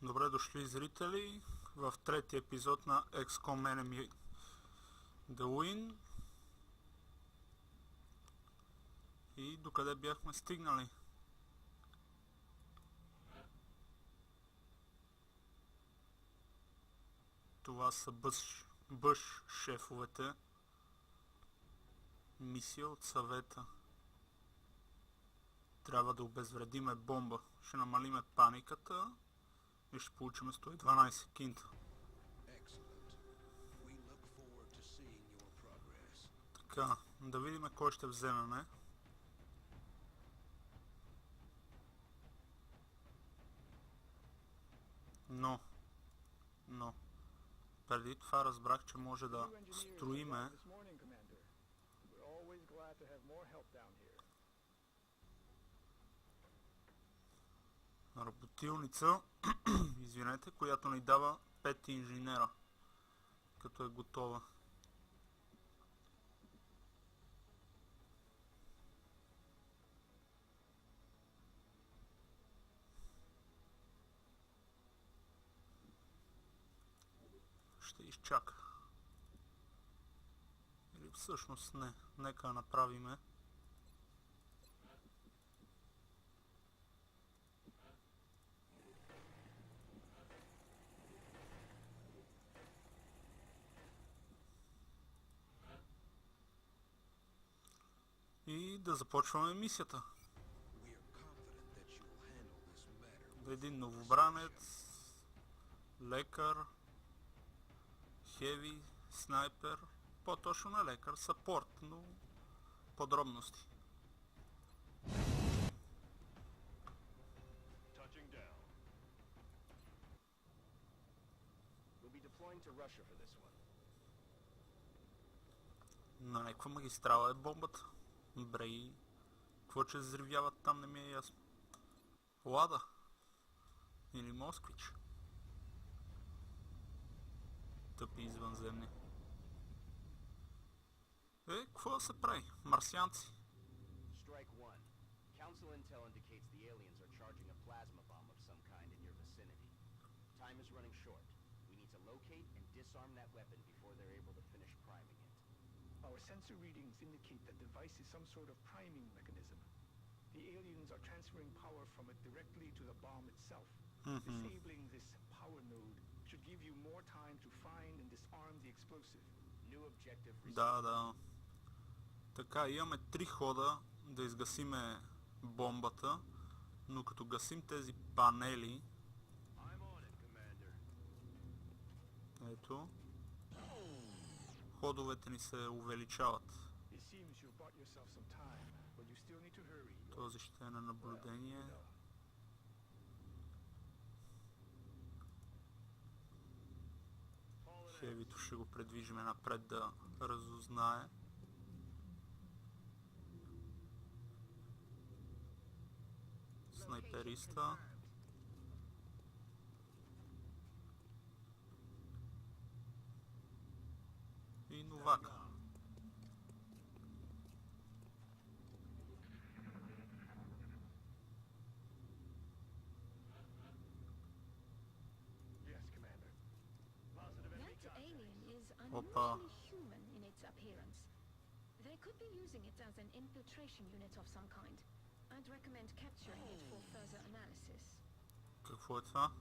Добре дошли, зрители, в третия епизод на XCOM Enemy The Win. И докъде бяхме стигнали? Това са бъш шефовете. Мисия от съвета. Трябва да обезвредиме бомба. Ще намалиме паниката и ще получим 112 кинта. Така, да видим кой ще вземем. Но, преди това разбрах, че може да строиме работилница, извинете, която ни дава 5 инженера, като е готова. Ще изчака. Или всъщност не. Нека направиме. И да започваме мисията. Един новобранец, лекар, хеви, снайпер, по-точно на лекар, сапорт, но подробности. На някаква магистрала е бомбата. Брей, какво че взривяват там не ми е ясно. Лада или Москвич. Тъпи извънземни. Какво да се прави? Марсианци. Strike 1. Council intel indicates the aliens are charging a plasma bomb of some kind in your vicinity. Time is running short. We need to locate and disarm that weapon before they're able to finish priming it. Our sensor readings indicate that the device is some sort of priming mechanism. The aliens are transferring power from it directly to the bomb itself. Disabling this power node should give you more time to find and disarm the explosive. New objective received. Да. Така, имаме 3 хода да изгасиме бомбата, но като гасим тези панели, ето, ходовете ни се увеличават. Този ще е на наблюдение. Хевито ще го предвижиме напред да разузнае. Снайпериста. И новака. Unusually human in its appearance. They could be using it as an infiltration unit of some kind. I'd recommend capturing it for further analysis. Какво е това?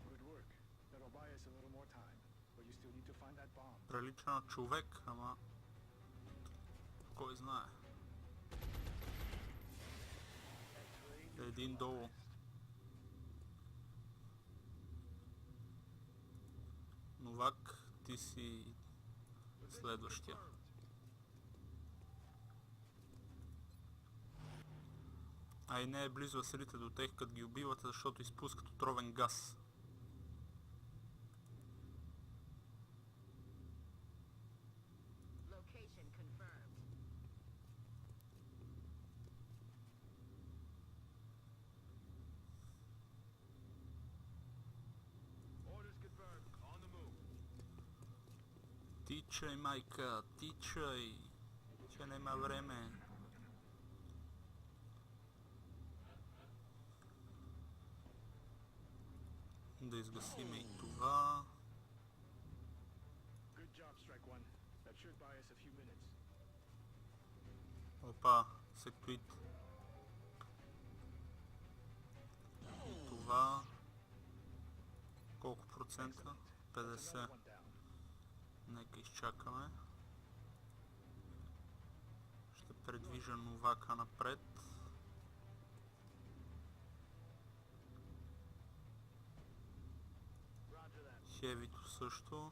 Good work. That'll buy us a little more time, but you still need to find that bomb. Прилича на човек, ама кой знае. Един долу. Новак, ти си следващия. А и не е близо да седите до тях, като ги убивате, защото изпускат отровен газ. Location confirmed. Orders confirmed. On the move. Тичай, майка, тичай, че нема време. Да изгасиме и това. Good job, Strike One. That should buy us a few minutes. Опа, сектуит. И това. Колко процента? 50. Another one down. Нека изчакаме. Ще предвижа Новака напред. Хевито също.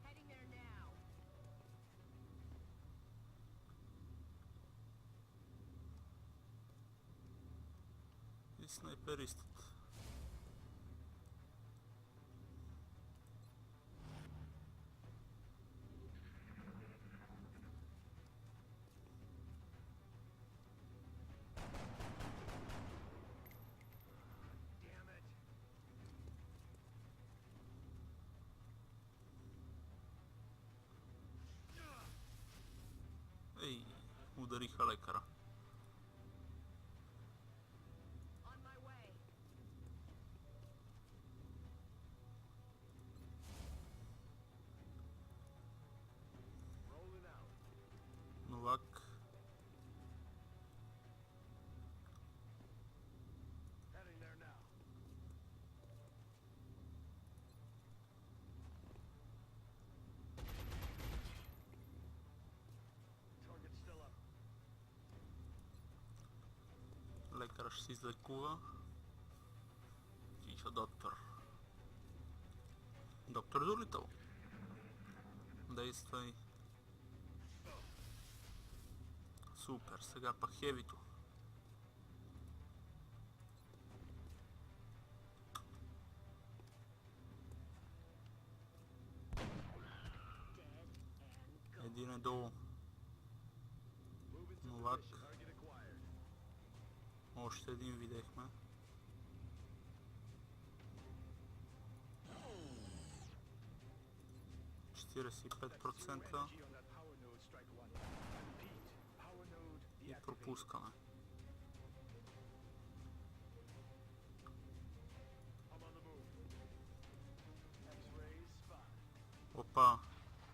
Heading there now. И снайперистът. Damn it. Ей, удариха лекара. On my way. Rolling out. Новак. Heading there now. Target still up. Лекара ще се излекува. Тиша, доктор. Доктор Дулитъл. Действай. Супер, сега пак хевито. Един е долу. Moving to Новак. position. Target acquired. Още един видяхме. That's zero 45% energy on that power node, Strike One. Repeat. Power node и deactivated. пропускаме. I'm on the move. X-rays spot. Опа,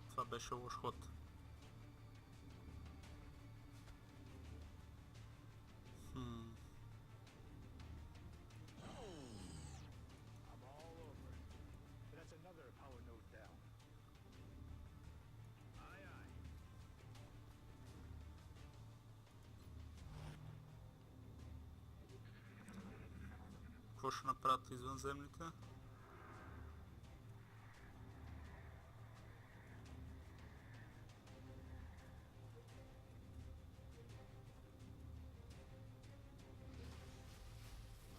това беше лош ход. I'm all over it. That's another power node down. Aye, aye. Какво ще направят извънземните?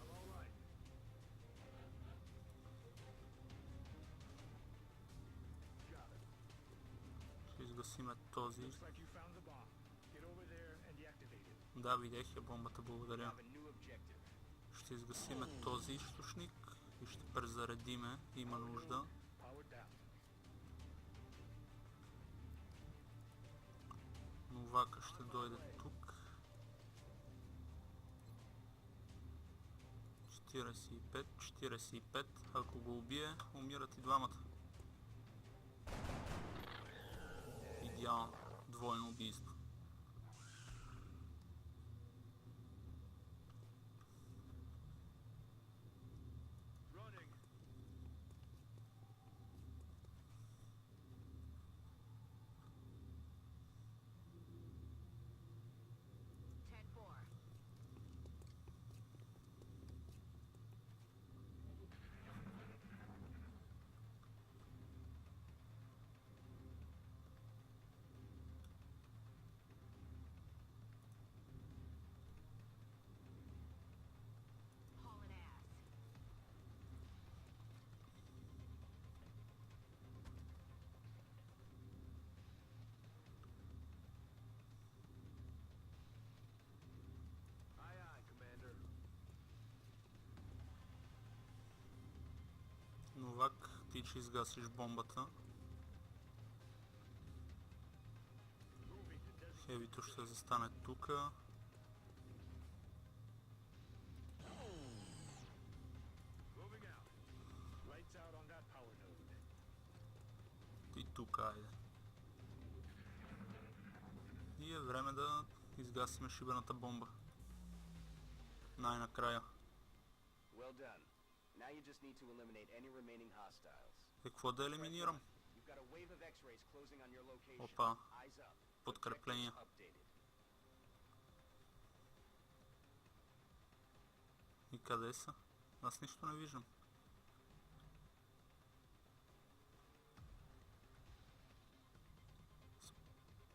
I'm all right. Got it. Ще изгасиме този. Looks like you found the bomb. Get over there and deactivate it. Да, видях я бомбата, благодаря. Have a new objective. Ще изгасиме този източник и ще презаредиме. Има нужда. Power down. Новака ще дойде тук. 45, 45. Ако го убие, умират и двамата. Идеално. Двойно убийство. Running. Ten four. Hauling ass. Aye, aye, Commander. Новак, ти ще изгасиш бомбата. Moving to designated Хевито ще застане тука. тук, айде. И е време да изгасиме шибената бомба. Най-накрая. Well done. Now you just need to eliminate any remaining hostiles. Какво да елиминирам? You've got a wave of X-rays closing on your location. Опа. Eyes up. Подкрепление. Objectives updated. И къде са? Аз нищо не виждам.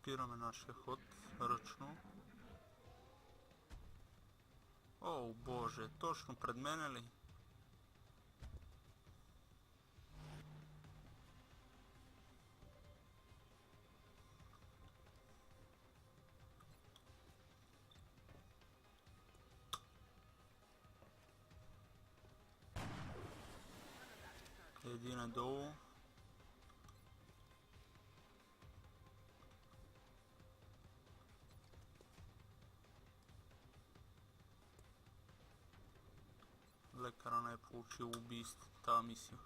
Спираме нашия ход ръчно. О, боже, точно пред мене ли? Един е долу. Лекара не е получил убийство тази мисия.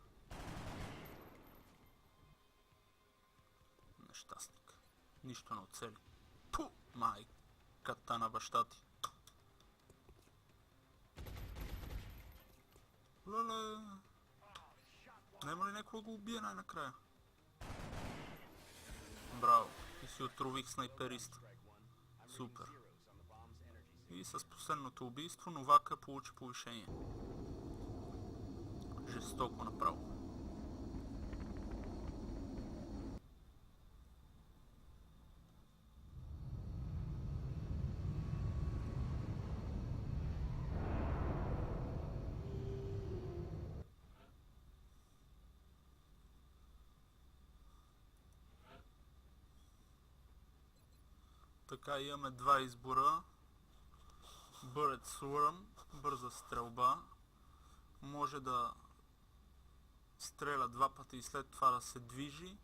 Нещастник. Нищо не оцели. Пу! Майката на баща ти. Леле! Нема ли някой да го убие най-накрая? Браво! И си отрових снайпериста. Супер. И с последното убийство Новака получи повишение. Жестоко направо. Така имаме два избора. Bullet Swarm, бърза стрелба. Може да стреля два пъти и след това да се движи.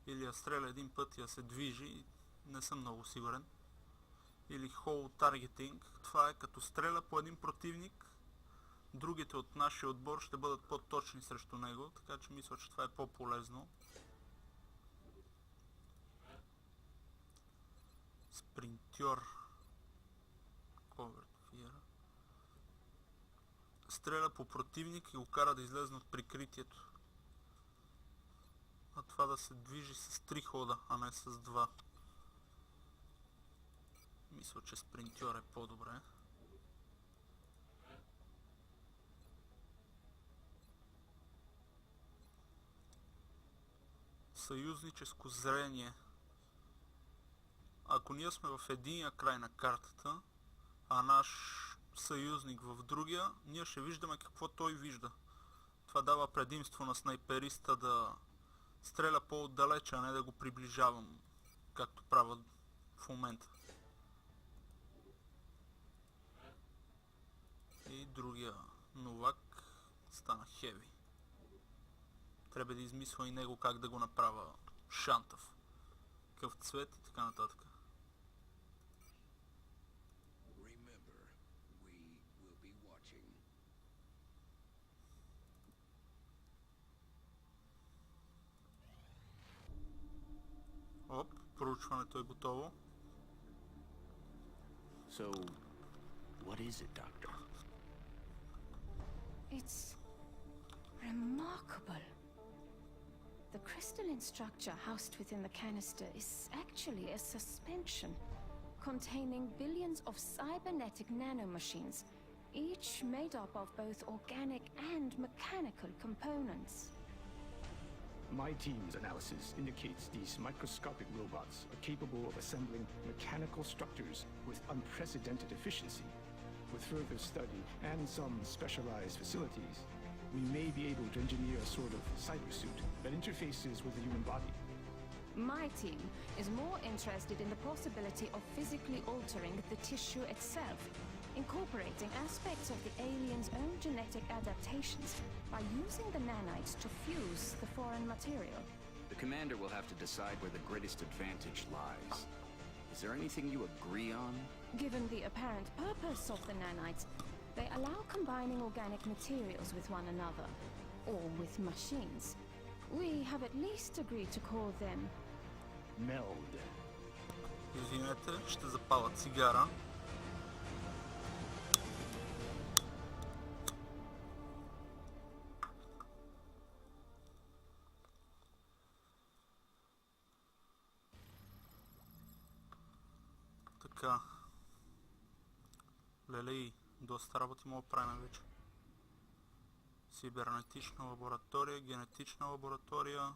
Или да стреля един път и да се движи. Не съм много сигурен. Или Whole Targeting. Това е като стреля по един противник. Другите от нашия отбор ще бъдат по-точни срещу него. Така че мисля, че това е по-полезно. Спринтьор. Covert Fire. Стреля по противник и го кара да излезе от прикритието. А това да се движи с 3 хода, а не с 2. Мисля, че спринтьор е по-добре. Съюзническо зрение. Ако ние сме в единия край на картата, а наш съюзник в другия, ние ще виждаме какво той вижда. Това дава предимство на снайпериста да стреля по-отдалече, а не да го приближавам, както правя в момента. И другия новак стана хеви. Трябва да измисля и него как да го направя шантав. Какъв цвет и така нататък. Оп, проучването е готово. So, what is it, Doctor? It's remarkable. The crystalline structure housed within the canister is actually a suspension containing billions of cybernetic nanomachines, each made up of both organic and mechanical components. My team's analysis indicates these microscopic robots are capable of assembling mechanical structures with unprecedented efficiency. With further study and some specialized facilities, we may be able to engineer a sort of cybersuit that interfaces with the human body. My team is more interested in the possibility of physically altering the tissue itself, incorporating aspects of the alien's own genetic adaptations by using the nanites to fuse the foreign material. The commander will have to decide where the greatest advantage lies. Is there anything you agree on? Given the apparent purpose of the nanites, they allow combining organic materials with one another, or with machines. We have at least agreed to call them. Meld. Извинете, ще запаля цигара. Така. Лелей, доста работи мога да правим вече. Кибернетична лаборатория, генетична лаборатория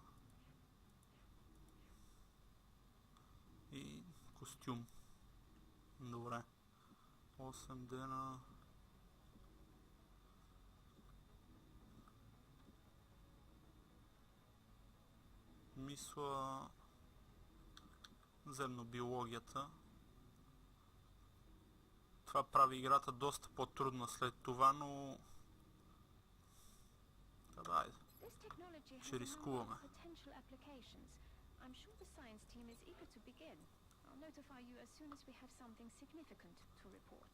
и костюм. Добре. 8 дена. Мисля, вземно биологията. Това прави играта доста по-трудна след това, но... Давай. This technology has Ще a number рискуваме. of potential applications. I'm sure the science team is eager to begin. I'll notify you as soon as we have something significant to report.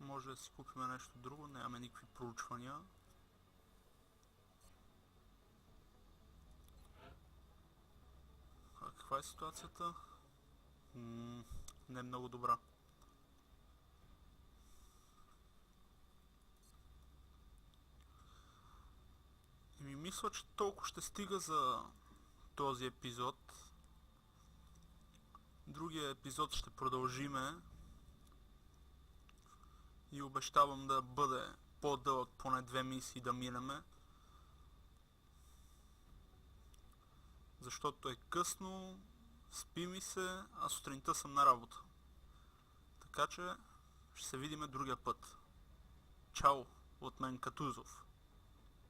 Може да си купим нещо друго, нямаме никакви проучвания. А каква е ситуацията? Не е много добра. И ми мисля, че толкова ще стига за този епизод. Другия епизод ще продължиме. И обещавам да бъде по-дълъг, поне 2 мисии да минеме. Защото е късно, спи ми се, а сутринта съм на работа. Така че ще се видиме другия път. Чао от мен Катузов.